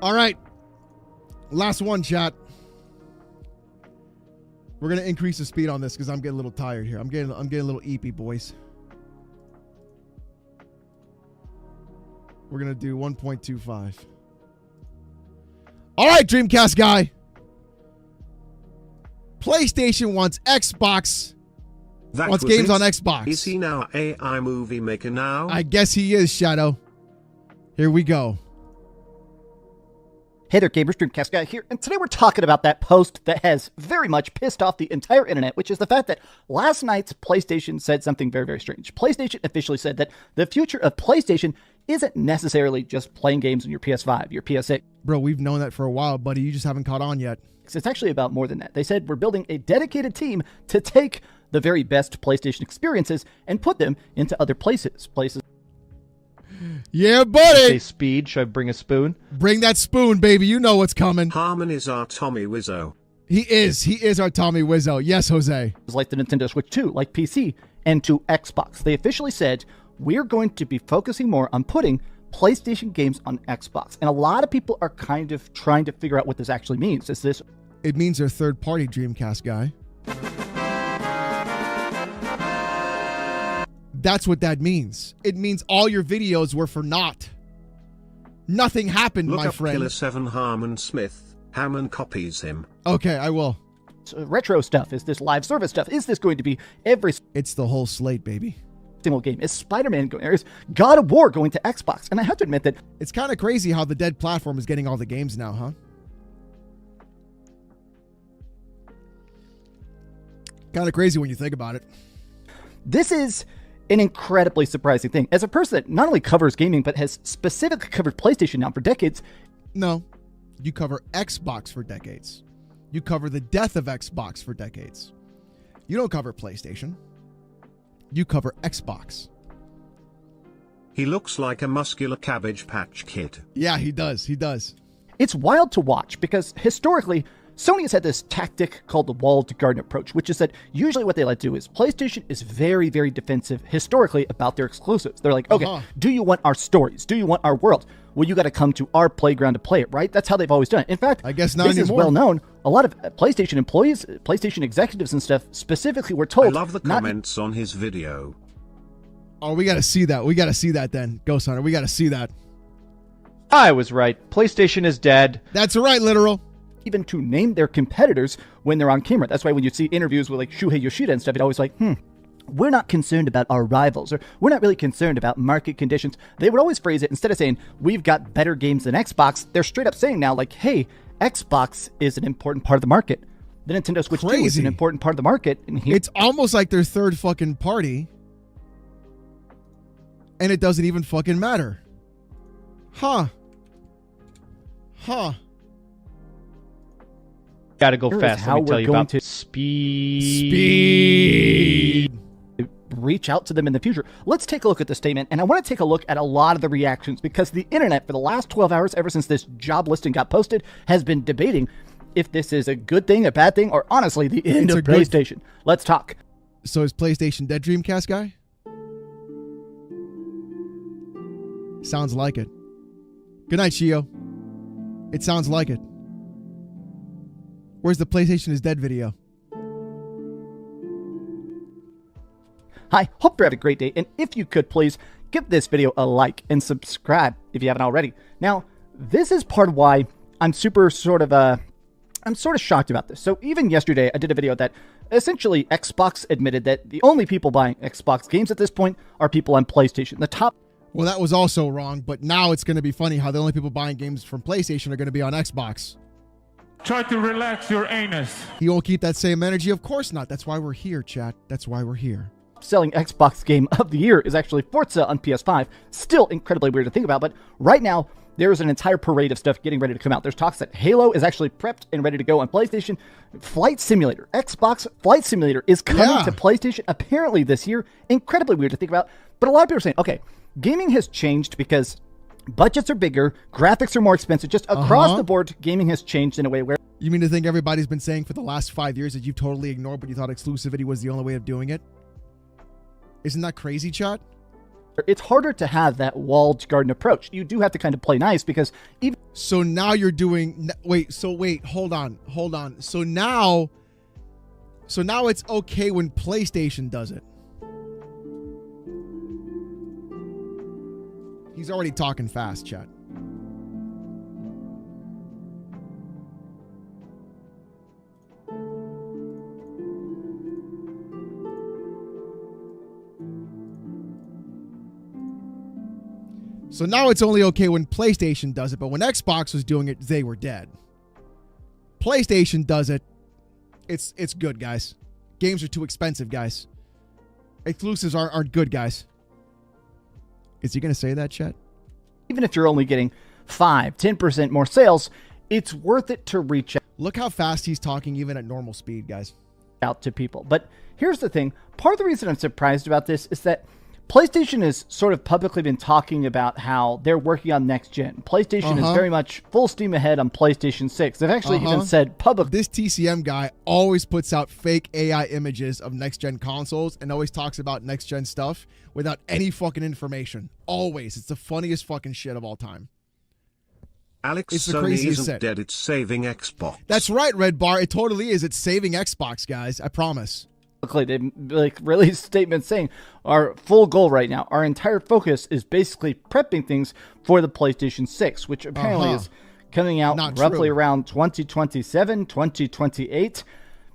All right. Last one, chat. We're going to increase the speed on this because I'm getting a little tired here. I'm getting a little eepy, boys. We're going to do 1.25. All right, Dreamcast Guy. PlayStation wants Xbox. Wants games on Xbox. Is he now AI movie maker now? I guess he is, Shadow. Here we go. Hey there, gamers, Dreamcast Guy here, and today we're talking about that post that has very much pissed off the entire internet, which is the fact that last night's PlayStation said something very, very strange. PlayStation officially said that the future of PlayStation isn't necessarily just playing games on your PS5, your PS6. Bro, we've known that for a while, buddy. You just haven't caught on yet. It's actually about more than that. They said we're building a dedicated team to take the very best PlayStation experiences and put them into other places. Yeah, buddy. Say speed. Should I bring a spoon? Bring that spoon, baby. You know what's coming. Harmon is our Tommy Wiseau. He is our Tommy Wiseau. Yes, Jose. It's like the Nintendo Switch 2, like PC, and to Xbox. They officially said we're going to be focusing more on putting PlayStation games on Xbox. And a lot of people are kind of trying to figure out what this actually means. Is this... It means they're third-party, Dreamcast Guy. That's what that means. It means all your videos were for naught. Nothing happened, Look my up friend. Killer 7 Harmon Smith. Hammond copies him. Okay, I will. Retro stuff? Is this live service stuff? Is this going to be every... It's the whole slate, baby. Single game? Is Spider-Man going... Is God of War going to Xbox? And I have to admit that... It's kind of crazy how the dead platform is getting all the games now, huh? Kind of crazy when you think about it. This is an incredibly surprising thing. As a person that not only covers gaming, but has specifically covered PlayStation now for decades. No, you cover Xbox for decades. You cover the death of Xbox for decades. You don't cover PlayStation. You cover Xbox. He looks like a muscular Cabbage Patch Kid. Yeah, he does. He does. It's wild to watch because historically, Sony has had this tactic called the walled garden approach, which is that usually what they like to do is PlayStation is very, very defensive historically about their exclusives. They're like, okay, do you want our stories? Do you want our world? Well, you got to come to our playground to play it, right? That's how they've always done it. In fact, I guess not this anymore. is well known. A lot of PlayStation employees, PlayStation executives and stuff specifically were told. I love the comments on his video. Oh, we got to see that. We got to see that then, Ghost Hunter. We got to see that. I was right. PlayStation is dead. That's right, literal. Even to name their competitors when they're on camera. That's why when you see interviews with like Shuhei Yoshida and stuff, it's always like, we're not concerned about our rivals, or we're not really concerned about market conditions. They would always phrase it, instead of saying, we've got better games than Xbox, they're straight up saying now, like, hey, Xbox is an important part of the market. The Nintendo Switch 2 is an important part of the market. And it's almost like their third fucking party, and it doesn't even fucking matter. Huh. Gotta go fast. How Let me tell we're you going about to speed. Reach out to them in the future. Let's take a look at the statement, and I want to take a look at a lot of the reactions because the internet for the last 12 hours, ever since this job listing got posted, has been debating if this is a good thing, a bad thing, or honestly the end of PlayStation. Let's talk. So is PlayStation dead, Dreamcast Guy? Sounds like it. Good night, Shio. It sounds like it. Where's the PlayStation is dead video? Hi, hope you're having a great day, and if you could please give this video a like and subscribe if you haven't already. Now, this is part of why I'm sort of shocked about this. So even yesterday, I did a video that essentially Xbox admitted that the only people buying Xbox games at this point are people on PlayStation. Well, that was also wrong, but now it's going to be funny how the only people buying games from PlayStation are going to be on Xbox. Try to relax your anus. You won't keep that same energy? Of course not. That's why we're here, chat. That's why we're here. Selling Xbox game of the year is actually Forza on PS5. Still incredibly weird to think about, but right now, there's an entire parade of stuff getting ready to come out. There's talks that Halo is actually prepped and ready to go on PlayStation. Flight Simulator, Xbox Flight Simulator is coming to PlayStation apparently this year. Incredibly weird to think about, but a lot of people are saying, okay, gaming has changed because budgets are bigger, graphics are more expensive. Just across the board, gaming has changed in a way where... You mean to think everybody's been saying for the last 5 years that you've totally ignored, but you thought exclusivity was the only way of doing it? Isn't that crazy, chat? It's harder to have that walled garden approach. You do have to kind of play nice because even So now you're doing wait, hold on. So now it's okay when PlayStation does it. He's already talking fast, chat. So now it's only okay when PlayStation does it, but when Xbox was doing it, they were dead. PlayStation does it. It's good, guys. Games are too expensive, guys. Exclusives aren't good, guys. Is he going to say that, chat? even if you're only getting 5-10% more sales, it's worth it to reach Look how fast he's talking even at normal speed, guys. out to people. But here's the thing. Part of the reason I'm surprised about this is that PlayStation has sort of publicly been talking about how they're working on next gen. PlayStation is very much full steam ahead on PlayStation 6. They've actually even said publicly. This TCM guy always puts out fake AI images of next gen consoles and always talks about next gen stuff without any fucking information. Always. It's the funniest fucking shit of all time. Alex, It's the Sony craziest isn't set. dead, it's saving Xbox. That's right, Red Bar. It totally is. It's saving Xbox, guys. I promise. They released statements saying our full goal right now, our entire focus is basically prepping things for the PlayStation 6, which apparently is coming out Not roughly true. around 2027, 2028.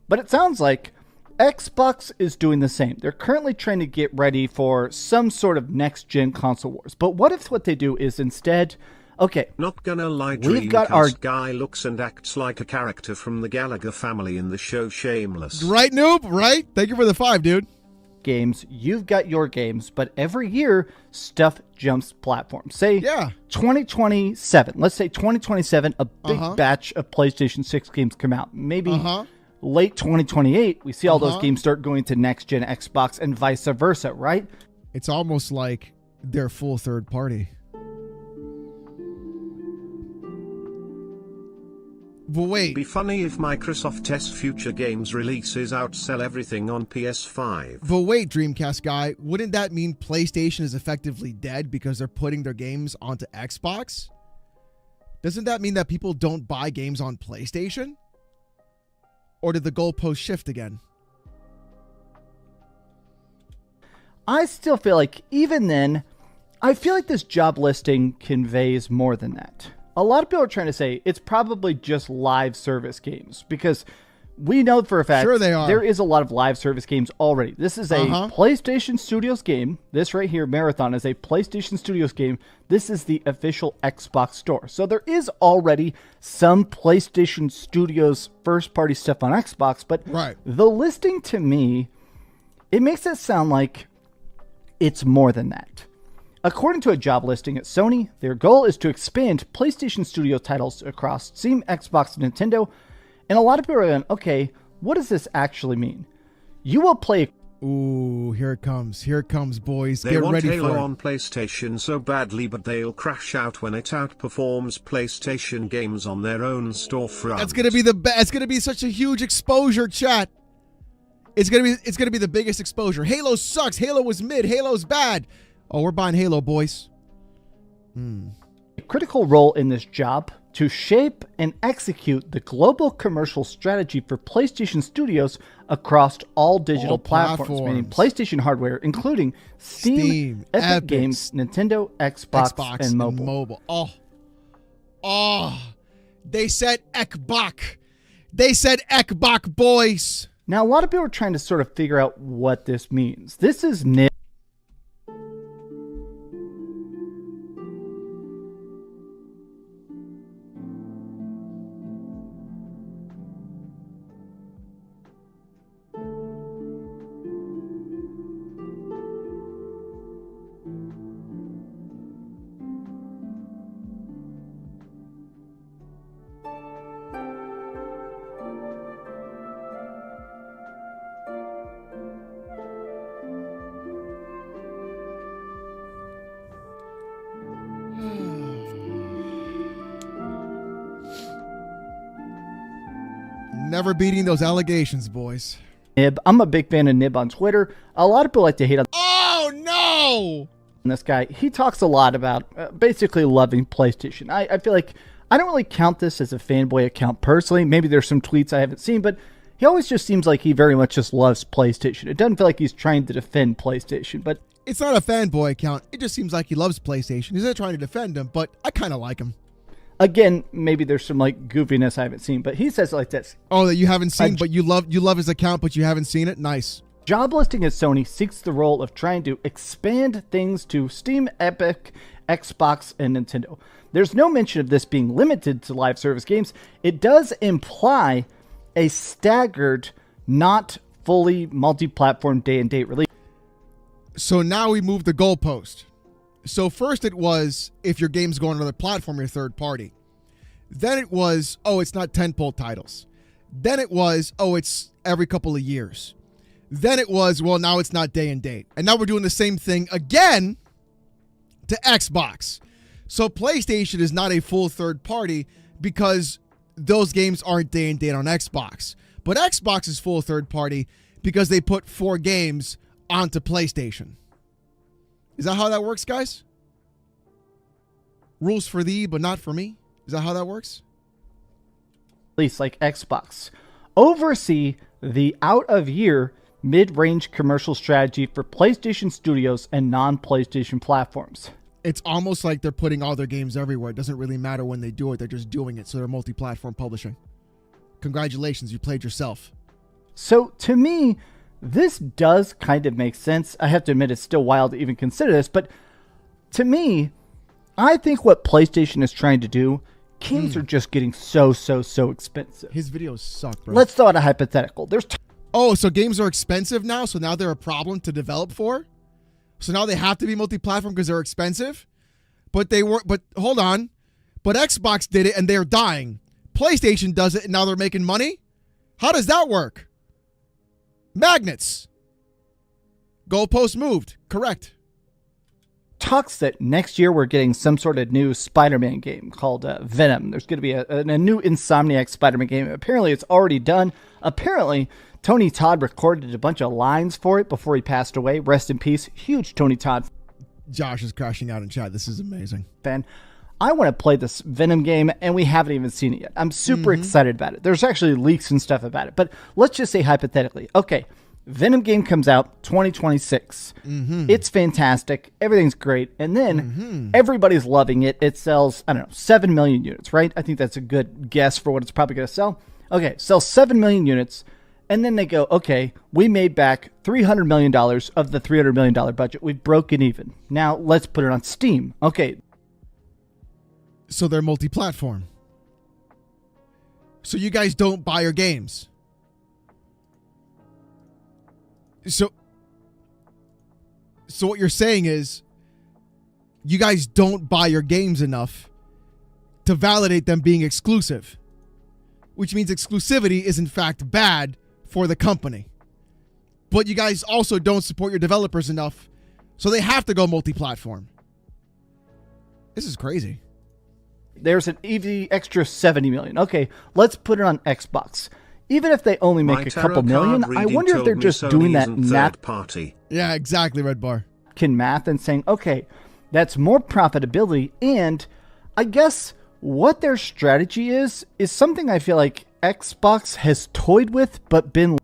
But it sounds like Xbox is doing the same. They're currently trying to get ready for some sort of next-gen console wars. But what if what they do is instead, okay, Not gonna lie, We've Dreamcast got our- Guy looks and acts like a character from the Gallagher family in the show Shameless. Right, Noob? Right? Thank you for the 5, dude. games, you've got your games, but every year stuff jumps platforms. Say Yeah. 2027. Let's say 2027, a big batch of PlayStation 6 games come out. Maybe late 2028, we see all those games start going to next gen Xbox and vice versa, right? It's almost like they're full third party. But wait. Be funny if Microsoft's future games releases outsell everything on PS5. But wait, Dreamcast Guy, wouldn't that mean PlayStation is effectively dead because they're putting their games onto Xbox? Doesn't that mean that people don't buy games on PlayStation? Or did the goalpost shift again? I still feel like even then, I feel like this job listing conveys more than that. A lot of people are trying to say it's probably just live service games because we know for a fact Sure they are. there is a lot of live service games already. This is a PlayStation Studios game. This right here, Marathon, is a PlayStation Studios game. This is the official Xbox store. So there is already some PlayStation Studios first-party stuff on Xbox, but the listing to me, it makes it sound like it's more than that. According to a job listing at Sony, their goal is to expand PlayStation Studio titles across Steam, Xbox, and Nintendo. And a lot of people are going, okay, what does this actually mean? You will play... Ooh, here it comes. Here it comes, boys. They Get want ready Halo for it. on PlayStation so badly, but they'll crash out when it outperforms PlayStation games on their own storefront. That's gonna be it's gonna be such a huge exposure, chat. It's gonna be the biggest exposure. Halo sucks. Halo was mid. Halo's bad. Oh, we're buying Halo, boys. a critical role in this job to shape and execute the global commercial strategy for PlayStation Studios across all digital All platforms, meaning platforms. PlayStation hardware, including Steam, Epic Epic, Games, Nintendo, Xbox, and mobile. Oh, they said Ekbach. They said Ekbach, boys. Now, a lot of people are trying to sort of figure out what this means. This is nib. Never beating those allegations, boys. I'm a big fan of Nib on Twitter. A lot of people like to hate on Oh, no. This guy, he talks a lot about basically loving PlayStation. I feel like I don't really count this as a fanboy account personally. Maybe there's some tweets I haven't seen, but he always just seems like he very much just loves PlayStation. It doesn't feel like he's trying to defend PlayStation, but It's not a fanboy account. It just seems like he loves PlayStation. He's not trying to defend him, but I kind of like him. again, maybe there's some like goofiness I haven't seen, but he says it like this. Oh, that you haven't seen, but you love his account, but you haven't seen it? Nice. Job listing at Sony seeks the role of trying to expand things to Steam, Epic, Xbox, and Nintendo. There's no mention of this being limited to live service games. It does imply a staggered, not fully multi-platform day and date release. So now we move the goalpost. So first it was, if your game's going on another platform, you're third party. Then it was, oh, it's not tentpole titles. Then it was, oh, it's every couple of years. Then it was, well, now it's not day and date. And now we're doing the same thing again to Xbox. So PlayStation is not a full third party because those games aren't day and date on Xbox. But Xbox is full third party because they put 4 games onto PlayStation. Is that how that works, guys? Rules for thee, but not for me? Is that how that works? Release like Xbox. Oversee the out-of-year mid-range commercial strategy for PlayStation Studios and non-PlayStation platforms. It's almost like they're putting all their games everywhere. It doesn't really matter when they do it. They're just doing it, so they're multi-platform publishing. Congratulations, you played yourself. So to me, this does kind of make sense. I have to admit it's still wild to even consider this, but to me, I think what PlayStation is trying to do, games are just getting so expensive. His videos suck, bro. Let's throw out a hypothetical. Oh, so games are expensive now? So now they're a problem to develop for? So now they have to be multi-platform because they're expensive? But hold on. But Xbox did it and they're dying. PlayStation does it and now they're making money? How does that work? Magnets. Goalpost moved. Correct. Talks that next year we're getting some sort of new Spider-Man game called Venom. There's going to be a new Insomniac Spider-Man game. Apparently it's already done. Apparently Tony Todd recorded a bunch of lines for it before he passed away. Rest in peace. Huge Tony Todd Josh is crashing out in chat. This is amazing. fan. I want to play this Venom game, and we haven't even seen it yet. I'm super excited about it. There's actually leaks and stuff about it. But let's just say hypothetically, okay, Venom game comes out 2026. It's fantastic. Everything's great. And then everybody's loving it. It sells, I don't know, 7 million units, right? I think that's a good guess for what it's probably going to sell. Okay, sells 7 million units. And then they go, okay, we made back $300 million of the $300 million budget. We've broken even. Now let's put it on Steam. Okay. So they're multi-platform. So you guys don't buy your games. So what you're saying is you guys don't buy your games enough to validate them being exclusive, which means exclusivity is in fact bad for the company. But you guys also don't support your developers enough, so they have to go multi-platform. This is crazy. There's an EV extra 70 million. Okay, let's put it on Xbox. Even if they only make a couple million, I wonder if they're just doing that party. Yeah, exactly, Red Bar. math and saying, okay, that's more profitability. And I guess what their strategy is something I feel like Xbox has toyed with, but been...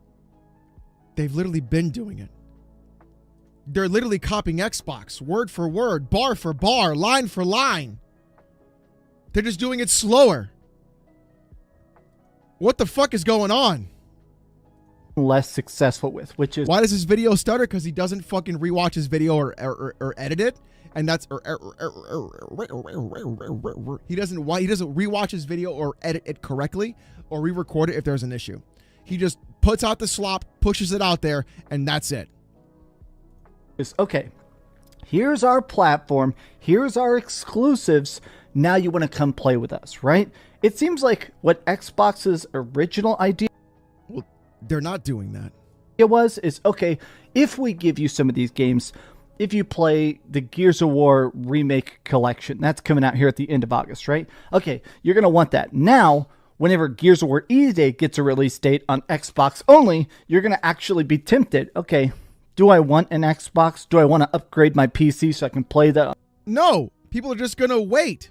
They've literally been doing it. They're literally copying Xbox, word for word, bar for bar, line for line. They're just doing it slower. What the fuck is going on? less successful with, which is... Why does his video stutter? Because he doesn't fucking rewatch his video or edit it. And that's... He doesn't rewatch his video or edit it correctly or re-record it if there's an issue. He just puts out the slop, pushes it out there, and that's it. Okay, here's our platform, here's our exclusives, now you want to come play with us, right? It seems like what Xbox's original idea... Well, they're not doing that. ...is, okay, if we give you some of these games, if you play the Gears of War Remake Collection, that's coming out here at the end of August, right? Okay, you're going to want that. Now, whenever Gears of War E-Day gets a release date on Xbox only, you're going to actually be tempted. Okay, Do I want an Xbox? Do I want to upgrade my PC so I can play that? No, people are just going to wait.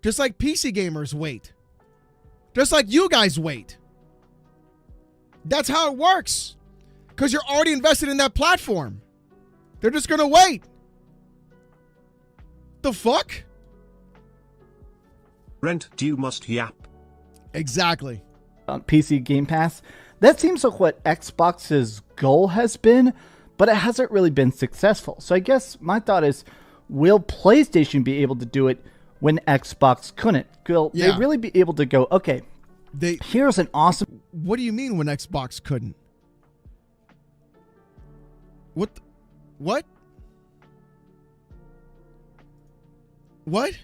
Just like PC gamers wait. Just like you guys wait. That's how it works. Because you're already invested in that platform. They're just going to wait. The fuck? Rent due must yap. Exactly. On PC Game Pass. That seems like what Xbox's goal has been, but it hasn't really been successful. So I guess my thought is, will PlayStation be able to do it when Xbox couldn't? Will they really be able to go, okay, here's an awesome... What do you mean when Xbox couldn't? What? What? What?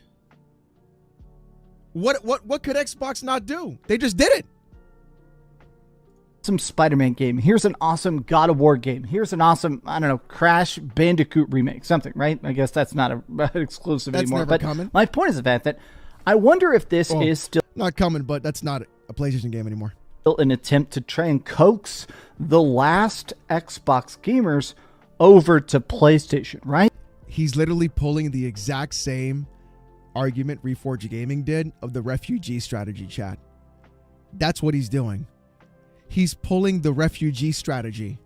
What could Xbox not do? They just did it. Some Spider-Man game. Here's an awesome God of War game. Here's an awesome, I don't know, Crash Bandicoot remake. Something, right? I guess that's not an exclusive anymore. That's never coming. My point is the fact that I wonder if this is still... Not coming, but that's not a PlayStation game anymore. Still an attempt to try and coax the last Xbox gamers over to PlayStation, right? He's literally pulling the exact same argument Reforge Gaming did of the refugee strategy, chat. That's what he's doing. He's pulling the refugee strategy.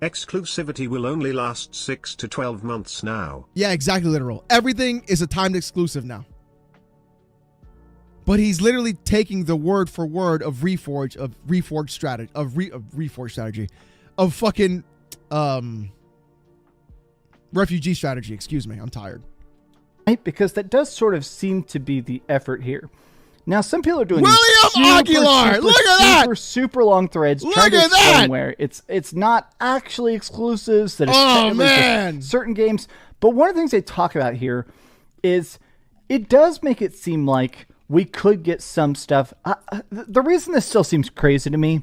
Exclusivity will only last 6 to 12 months now. Yeah, exactly, literal. Everything is a timed exclusive now. But he's literally taking the word for word of Reforge strategy, of fucking refugee strategy. Excuse me, I'm tired. Right, because that does sort of seem to be the effort here. Now, some people are doing William Aguilar. Look at that. Super long threads. Look trying to at explain that. where it's not actually exclusives. That it's man, just certain games. But one of the things they talk about here is it does make it seem like we could get some stuff. The reason this still seems crazy to me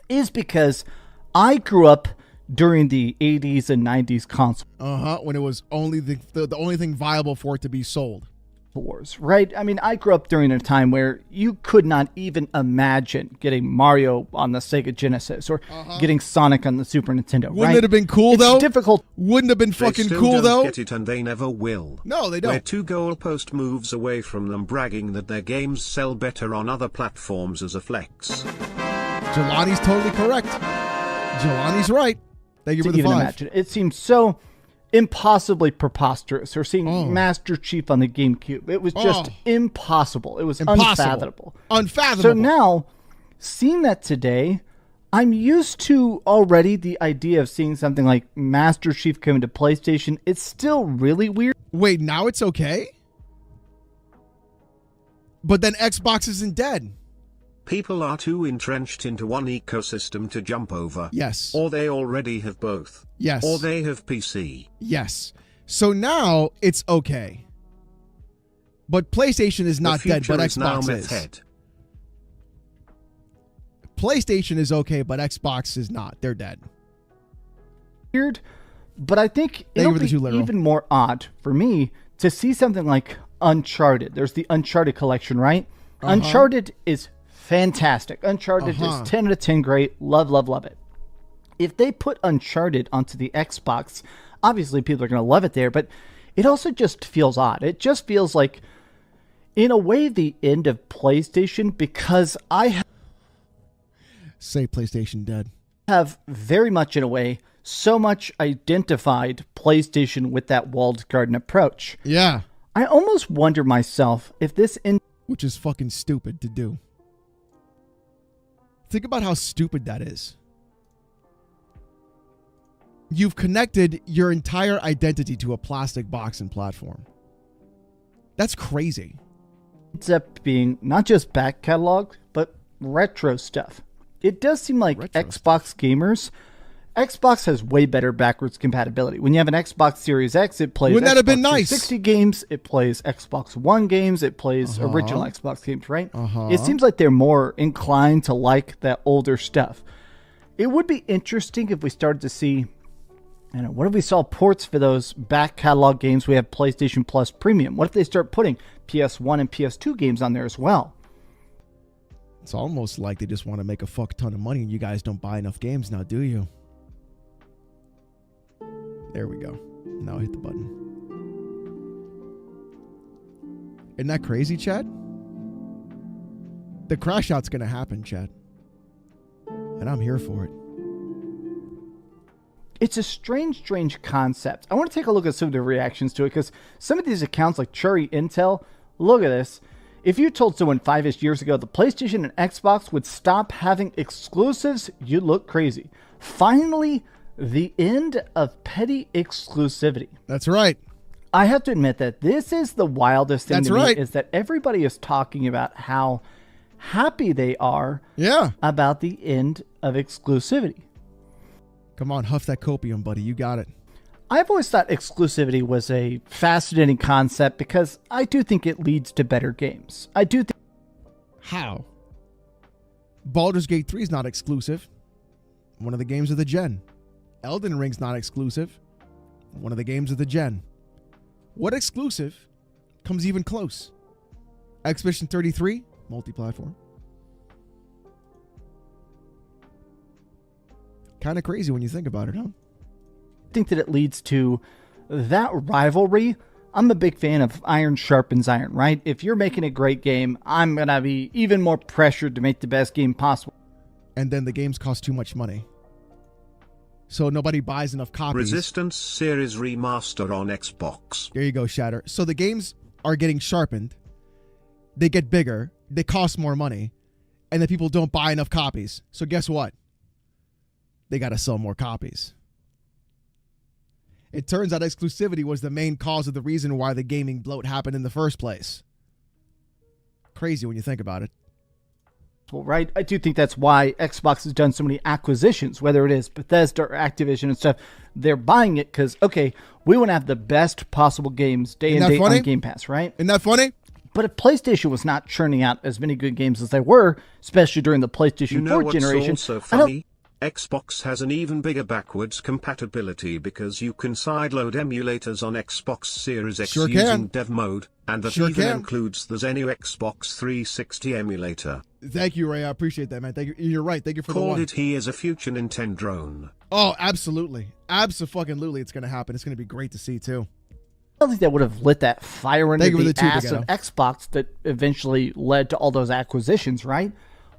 is because I grew up during the 80s and 90s console when it was only the only thing viable for it to be sold. Wars, right? I mean, I grew up during a time where you could not even imagine getting Mario on the Sega Genesis or getting Sonic on the Super Nintendo. Wouldn't it have been cool though? It's difficult. Wouldn't have been fucking cool don't though. Get it, and they never will. No, they don't. We're 2 goalpost moves away from them bragging that their games sell better on other platforms as a flex. Jelani's totally correct. Jelani's right. Thank you for the 5. Imagine. It seems so impossibly preposterous. Or seeing Master Chief on the GameCube. It was just impossible. It was unfathomable. So now, seeing that today, I'm used to already the idea of seeing something like Master Chief coming to PlayStation. It's still really weird. Wait, now it's okay? But then Xbox isn't dead. People are too entrenched into one ecosystem to jump over. Yes. Or they already have both. Yes. Or they have PC. Yes. So now it's okay. But PlayStation is not dead, but Xbox is. PlayStation is okay, but Xbox is not. They're dead. Weird, but I think it'll be even more odd for me to see something like Uncharted. There's the Uncharted collection, right? Uncharted is fantastic. Uncharted is 10 out of 10 great. Love, love, love it. If they put Uncharted onto the Xbox, obviously people are going to love it there, but it also just feels odd. It just feels like, in a way, the end of PlayStation, because I say PlayStation dead. Have very much, in a way, so much identified PlayStation with that walled garden approach. Yeah. I almost wonder myself if this... Which is fucking stupid to do. Think about how stupid that is. You've connected your entire identity to a plastic box and platform. That's crazy. Ends up being not just back catalog, but retro stuff. It does seem like Xbox gamers... Xbox has way better backwards compatibility. When you have an Xbox Series X, it plays Wouldn't that have been nice? 360 games, it plays Xbox One games, it plays original Xbox games, right? It seems like they're more inclined to like that older stuff. It would be interesting if we started to see, what if we saw ports for those back catalog games we have PlayStation Plus Premium? What if they start putting PS1 and PS2 games on there as well? It's almost like they just want to make a fuck ton of money and you guys don't buy enough games now, do you? There we go. Now hit the button. Isn't that crazy, Chad? The crash out's going to happen, Chad. And I'm here for it. It's a strange concept. I want to take a look at some of the reactions to it because some of these accounts like Churi Intel, look at this. If you told someone 5-ish years ago the PlayStation and Xbox would stop having exclusives, you'd look crazy. Finally, the end of petty exclusivity. That's right. I have to admit that this is the wildest thing to me, is that everybody is talking about how happy they are about the end of exclusivity. Come on, huff that copium, buddy. You got it. I've always thought exclusivity was a fascinating concept because I do think it leads to better games. I do think... How? Baldur's Gate 3 is not exclusive. One of the games of the gen. Elden Ring's not exclusive. One of the games of the gen. What exclusive comes even close? Expedition 33, multi-platform. Kind of crazy when you think about it, huh? I think that it leads to that rivalry. I'm a big fan of iron sharpens iron, right? If you're making a great game, I'm going to be even more pressured to make the best game possible. And then the games cost too much money. So nobody buys enough copies. Resistance Series Remaster on Xbox. There you go, Shatter. So the games are getting sharpened. They get bigger. They cost more money. And then people don't buy enough copies. So guess what? They got to sell more copies. It turns out exclusivity was the main cause of the reason why the gaming bloat happened in the first place. Crazy when you think about it. Well, right? I do think that's why Xbox has done so many acquisitions, whether it is Bethesda or Activision and stuff. They're buying it because, okay, we want to have the best possible games day and day on Game Pass, right? Isn't that funny? But if PlayStation was not churning out as many good games as they were, especially during the PlayStation 4 generation, also funny? Xbox has an even bigger backwards compatibility because you can sideload emulators on Xbox Series X using dev mode, and that even includes the Xenu Xbox 360 emulator. Thank you, Ray. I appreciate that, man. Thank you. You're right. Thank you for the one. Called it he is a future Nintendrone. Oh, absolutely. Absolutely, it's going to happen. It's going to be great to see, too. I don't think that would have lit that fire into the ass of Xbox that eventually led to all those acquisitions, right?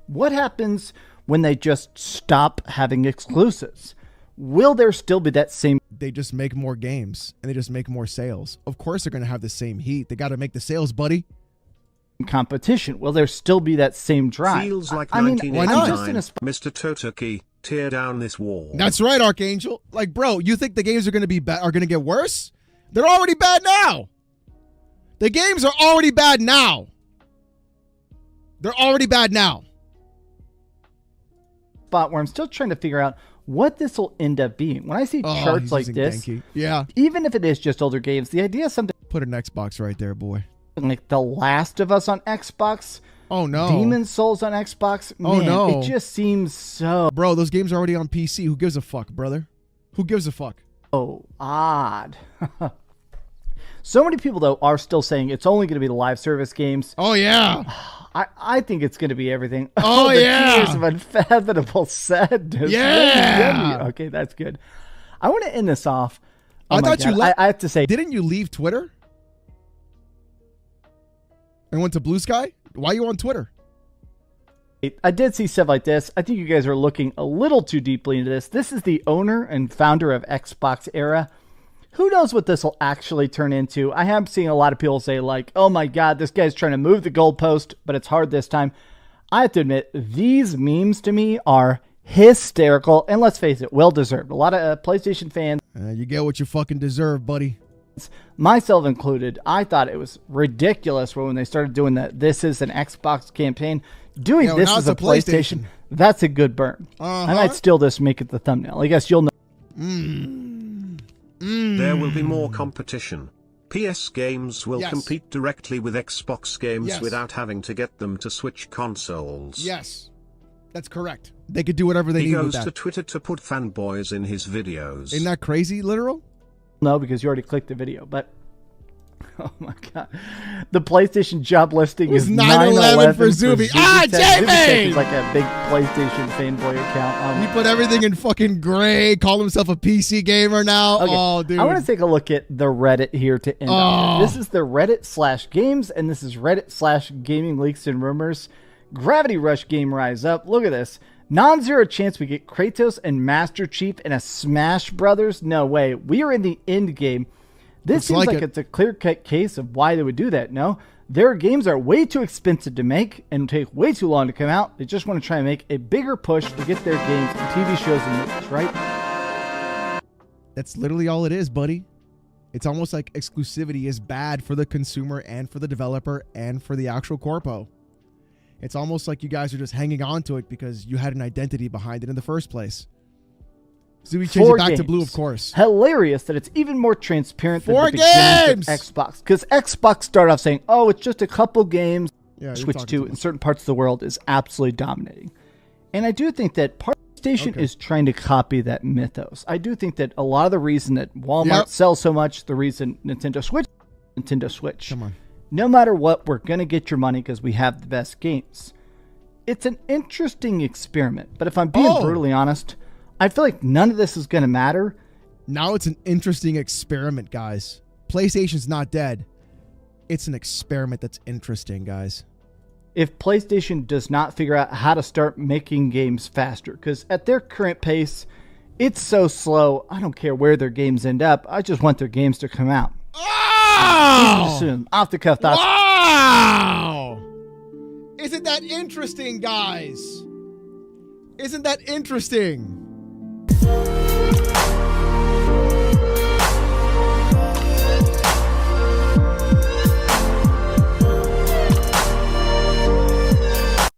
What happens when they just stop having exclusives? Will there still be that same... They just make more games, and they just make more sales. Of course they're going to have the same heat. They got to make the sales, buddy. Competition. Will there still be that same drive? Feels like I mean, 1989. Mr. Totoki, tear down this wall. That's right, Archangel. Like, bro, you think the games are going to be are going to get worse? They're already bad now. The games are already bad now. They're already bad now. Spot where I'm still trying to figure out what this will end up being. When I see charts like this, even if it is just older games, the idea is something... Put an Xbox right there, boy. Like The Last of Us on Xbox. Oh, no. Demon's Souls on Xbox. Man, oh, no. It just seems so... Bro, those games are already on PC. Who gives a fuck, brother? Who gives a fuck? Oh, odd. So many people, though, are still saying it's only going to be the live service games. Oh, yeah. I think it's going to be everything. Oh, the yeah. Tears of unfathomable sadness. Yeah. Okay, that's good. I want to end this off. I thought you I have to say, didn't you leave Twitter and went to Blue Sky? Why are you on Twitter? I did see stuff like this. I think you guys are looking a little too deeply into this. This is the owner and founder of Xbox Era. Who knows what this will actually turn into? I have seen a lot of people say like, oh my God, this guy's trying to move the goalpost, but it's hard this time. I have to admit, these memes to me are hysterical. And let's face it, well-deserved. A lot of PlayStation fans. You get what you fucking deserve, buddy. Myself included. I thought it was ridiculous when they started doing that. This is an Xbox campaign. Doing this as a PlayStation, that's a good burn. I might steal this and make it the thumbnail. I guess you'll know. There will be more competition. PS games will compete directly with Xbox games without having to get them to switch consoles. Yes, that's correct. They could do whatever they need with that. He goes to Twitter to put fanboys in his videos. Isn't that crazy, literal? No, because you already clicked the video. But Oh my god. The PlayStation job listing is 9/11 for Zuby. Ah, Jamie! He's like a big PlayStation fanboy account. He put everything in fucking gray, called himself a PC gamer now. Okay. Oh, dude. I want to take a look at the Reddit here to end off. This is the Reddit/games, and this is Reddit/gaming leaks and rumors. Gravity Rush game rise up. Look at this. Non-zero chance we get Kratos and Master Chief in a Smash Brothers? No way. We are in the end game. This seems like it's a clear-cut case of why they would do that, no? Their games are way too expensive to make and take way too long to come out. They just want to try and make a bigger push to get their games and TV shows and movies, right? That's literally all it is, buddy. It's almost like exclusivity is bad for the consumer and for the developer and for the actual corpo. It's almost like you guys are just hanging on to it because you had an identity behind it in the first place. So we change it back to blue, of course. Hilarious that it's even more transparent than the games of Xbox. Because Xbox started off saying, oh, it's just a couple games. Yeah, Switch 2 in certain parts of the world is absolutely dominating. And I do think that PlayStation is trying to copy that mythos. I do think that a lot of the reason that Walmart sells so much, the reason Nintendo Switch. Come on. No matter what, we're going to get your money because we have the best games. It's an interesting experiment. But if I'm being brutally honest, I feel like none of this is going to matter. Now it's an interesting experiment, guys. PlayStation's not dead. It's an experiment that's interesting, guys. If PlayStation does not figure out how to start making games faster, because at their current pace, it's so slow. I don't care where their games end up. I just want their games to come out. Oh! Soon. Off the cuff thoughts. Wow! Isn't that interesting, guys? Isn't that interesting?